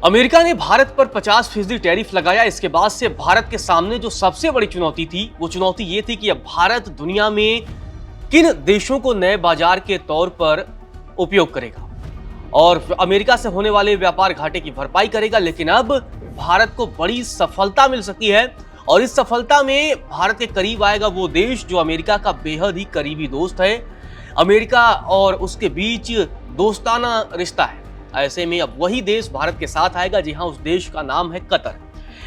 America ने भारत पर 50% tariff लगाया। इसके बाद से भारत के सामने जो सबसे बड़ी चुनौती थी, वो चुनौती ये थी कि अब भारत दुनिया में किन देशों को नए बाजार के तौर पर उपयोग करेगा और अमेरिका से होने वाले व्यापार घाटे की भरपाई करेगा। लेकिन अब भारत को बड़ी सफलता मिल सकती है और इस सफलता में भारत के करीब आएगा वो देश जो अमेरिका का बेहद ही करीबी दोस्त है। अमेरिका और उसके बीच दोस्ताना रिश्ता है। ऐसे में अब वही देश भारत के साथ आएगा। जी हां, उस देश का नाम है कतर।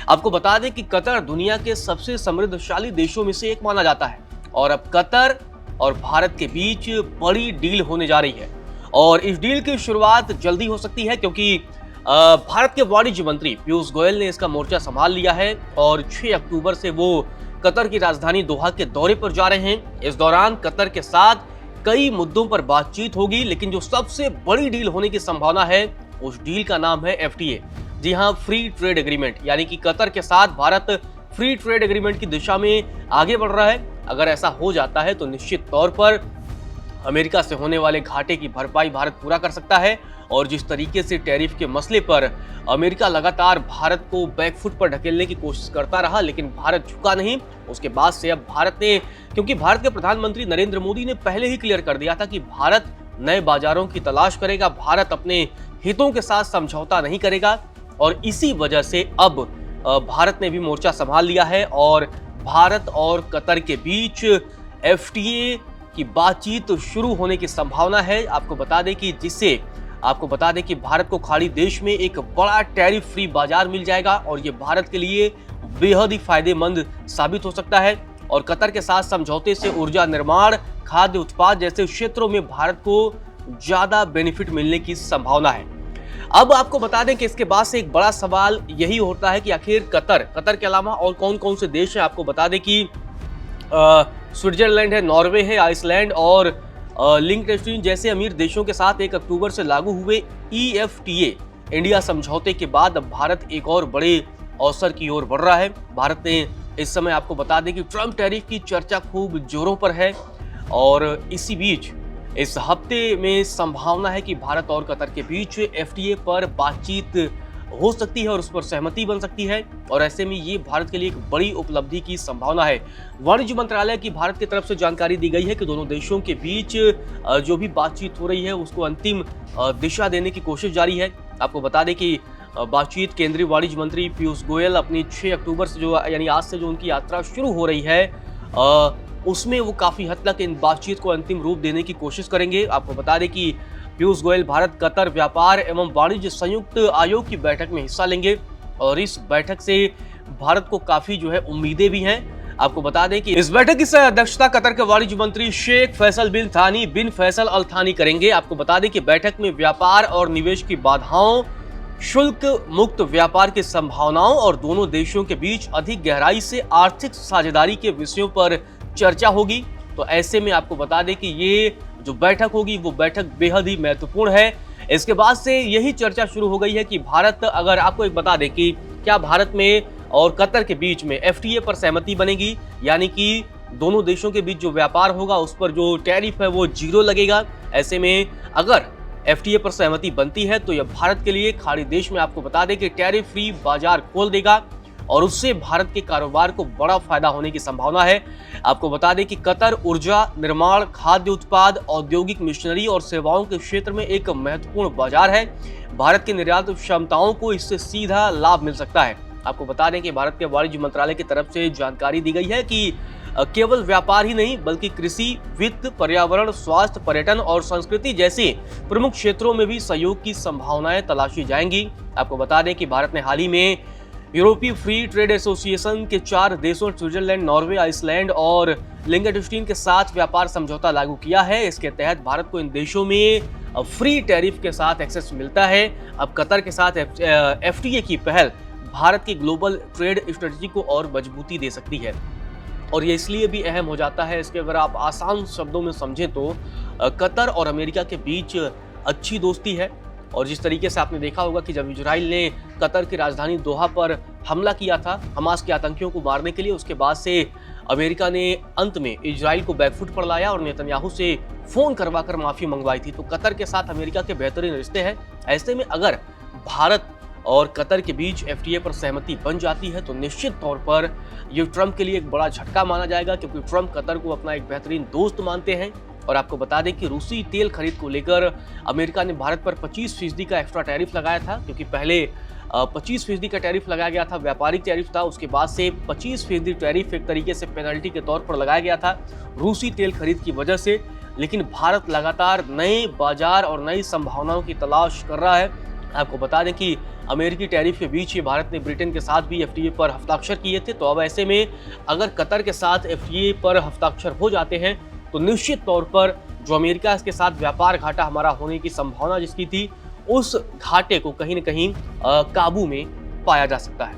आपको बता दें कि कतर दुनिया के सबसे समृद्धशाली देशों में से एक माना जाता है और अब कतर और भारत के बीच बड़ी डील होने जा रही है और इस डील की शुरुआत जल्दी हो सकती है क्योंकि भारत के वाणिज्य मंत्री पीयूष गोयल ने इसका मोर्चा संभाल लिया है और 6 अक्टूबर से वो कतर की राजधानी दोहा के दौरे पर जा रहे हैं। इस दौरान कतर के साथ कई मुद्दों पर बातचीत होगी, लेकिन जो सबसे बड़ी डील होने की संभावना है उस डील का नाम है FTA। जी हां, फ्री ट्रेड एग्रीमेंट, यानी कि कतर के साथ भारत फ्री ट्रेड एग्रीमेंट की दिशा में आगे बढ़ रहा है। अगर ऐसा हो जाता है तो निश्चित तौर पर अमेरिका से होने वाले घाटे की भरपाई भारत पूरा कर सकता है और जिस तरीके से टैरिफ के मसले पर अमेरिका लगातार भारत को बैकफुट पर ढकेलने की कोशिश करता रहा, लेकिन भारत झुका नहीं। उसके बाद से अब भारत ने, क्योंकि भारत के प्रधानमंत्री नरेंद्र मोदी ने पहले ही क्लियर कर दिया था कि भारत नए बाजारों की तलाश करेगा, भारत अपने हितों के साथ समझौता नहीं करेगा और इसी वजह से अब भारत ने भी मोर्चा संभाल लिया है और भारत और कतर के बीच FTA की बातचीत शुरू होने की संभावना है। आपको बता दें कि भारत को खाड़ी देश में एक बड़ा टैरिफ फ्री बाजार मिल जाएगा और ये भारत के लिए बेहद ही फायदेमंद साबित हो सकता है और कतर के साथ समझौते से ऊर्जा निर्माण, खाद्य उत्पाद जैसे क्षेत्रों में भारत को ज्यादा बेनिफिट मिलने की संभावना है। अब आपको बता दें कि इसके बाद से एक बड़ा सवाल यही होता है कि आखिर कतर के अलावा और कौन कौन से देश हैं। आपको बता दें कि स्विट्जरलैंड है, नॉर्वे है, आइसलैंड और लिंक्टनस्टीन जैसे अमीर देशों के साथ 1 अक्टूबर से लागू हुए EFTA इंडिया समझौते के बाद अब भारत एक और बड़े अवसर की ओर बढ़ रहा है। भारत ने इस समय, आपको बता दें कि ट्रम्प टैरिफ की चर्चा खूब जोरों पर है और इसी बीच इस हफ्ते में संभावना है कि भारत और कतर के बीच FTA पर बातचीत हो सकती है और उस पर सहमति बन सकती है और ऐसे में ये भारत के लिए एक बड़ी उपलब्धि की संभावना है। वाणिज्य मंत्रालय की भारत की तरफ से जानकारी दी गई है कि दोनों देशों के बीच जो भी बातचीत हो रही है उसको अंतिम दिशा देने की कोशिश जारी है। आपको बता दें कि बातचीत केंद्रीय वाणिज्य मंत्री पीयूष गोयल अपनी 6 अक्टूबर से यानी आज से जो उनकी यात्रा शुरू हो रही है उसमें वो काफी हद तक इन बातचीत को अंतिम रूप देने की कोशिश करेंगे। आपको बता दें कि पीयूष गोयल भारत कतर व्यापार एवं वाणिज्य संयुक्त आयोग की बैठक में हिस्सा लेंगे और इस बैठक से भारत को काफी उम्मीदें भी हैं। आपको बता दें कि इस बैठक की अध्यक्षता कतर के वाणिज्य मंत्री शेख फैसल बिन फैसल अल थानी करेंगे। आपको बता दें कि बैठक में व्यापार और निवेश की बाधाओं, शुल्क मुक्त व्यापार की संभावनाओं और दोनों देशों के बीच अधिक गहराई से आर्थिक साझेदारी के विषयों पर चर्चा होगी। तो ऐसे में आपको बता दें कि ये जो बैठक होगी वो बैठक बेहद ही महत्वपूर्ण है। इसके बाद से यही चर्चा शुरू हो गई है कि भारत, अगर आपको एक बता दें कि क्या भारत में और कतर के बीच में FTA पर सहमति बनेगी, यानी कि दोनों देशों के बीच जो व्यापार होगा उस पर जो टैरिफ है वो 0 लगेगा। ऐसे में अगर FTA पर सहमति बनती है तो यह भारत के लिए खाड़ी देश में, आपको बता दें कि टैरिफ फ्री बाजार खोल देगा और उससे भारत के कारोबार को बड़ा फायदा होने की संभावना है। आपको बता दें कि कतर ऊर्जा निर्माण, खाद्य उत्पाद, औद्योगिक मिशनरी और सेवाओं के क्षेत्र में एक महत्वपूर्ण बाजार है। भारत की निर्यात क्षमताओं को इससे सीधा लाभ मिल सकता है। आपको बता दें कि भारत के वाणिज्य मंत्रालय की तरफ से जानकारी दी गई है कि केवल व्यापार ही नहीं बल्कि कृषि, वित्त, पर्यावरण, स्वास्थ्य, पर्यटन और संस्कृति जैसे प्रमुख क्षेत्रों में भी सहयोग की संभावनाएं तलाशी जाएंगी। आपको बता दें कि भारत ने हाल ही में यूरोपीय फ्री ट्रेड एसोसिएशन के 4 देशों स्विट्जरलैंड, नॉर्वे, आइसलैंड और लिंक्टनस्टीन के साथ व्यापार समझौता लागू किया है। इसके तहत भारत को इन देशों में फ्री टैरिफ के साथ एक्सेस मिलता है। अब कतर के साथ FTA की पहल भारत की ग्लोबल ट्रेड स्ट्रेटजी को और मजबूती दे सकती है और ये इसलिए भी अहम हो जाता है। इसके अगर आप आसान शब्दों में समझें तो कतर और अमेरिका के बीच अच्छी दोस्ती है और जिस तरीके से आपने देखा होगा कि जब इजराइल ने कतर की राजधानी दोहा पर हमला किया था हमास के आतंकियों को मारने के लिए, उसके बाद से अमेरिका ने अंत में इजराइल को बैकफुट पर लाया और नेतन्याहू से फोन करवाकर माफी मंगवाई थी। तो कतर के साथ अमेरिका के बेहतरीन रिश्ते हैं। ऐसे में अगर भारत और कतर के बीच एफटीए पर सहमति बन जाती है तो निश्चित तौर पर ये ट्रंप के लिए एक बड़ा झटका माना जाएगा, क्योंकि ट्रंप कतर को अपना एक बेहतरीन दोस्त मानते हैं। और आपको बता दें कि रूसी तेल खरीद को लेकर अमेरिका ने भारत पर 25% का एक्स्ट्रा टैरिफ लगाया था, क्योंकि पहले 25% का टैरिफ लगाया गया था, व्यापारिक टैरिफ था। उसके बाद से 25% टैरिफ एक तरीके से पेनल्टी के तौर पर लगाया गया था रूसी तेल खरीद की वजह से। लेकिन भारत लगातार नए बाजार और नई संभावनाओं की तलाश कर रहा है। आपको बता दें कि अमेरिकी टैरिफ के बीच ही भारत ने ब्रिटेन के साथ भी एफटीए पर हस्ताक्षर किए थे। तो अब ऐसे में अगर कतर के साथ एफटीए पर हस्ताक्षर हो जाते हैं तो निश्चित तौर पर जो अमेरिका के साथ व्यापार घाटा हमारा होने की संभावना जिसकी थी, उस घाटे को कहीं न कहीं काबू में पाया जा सकता है।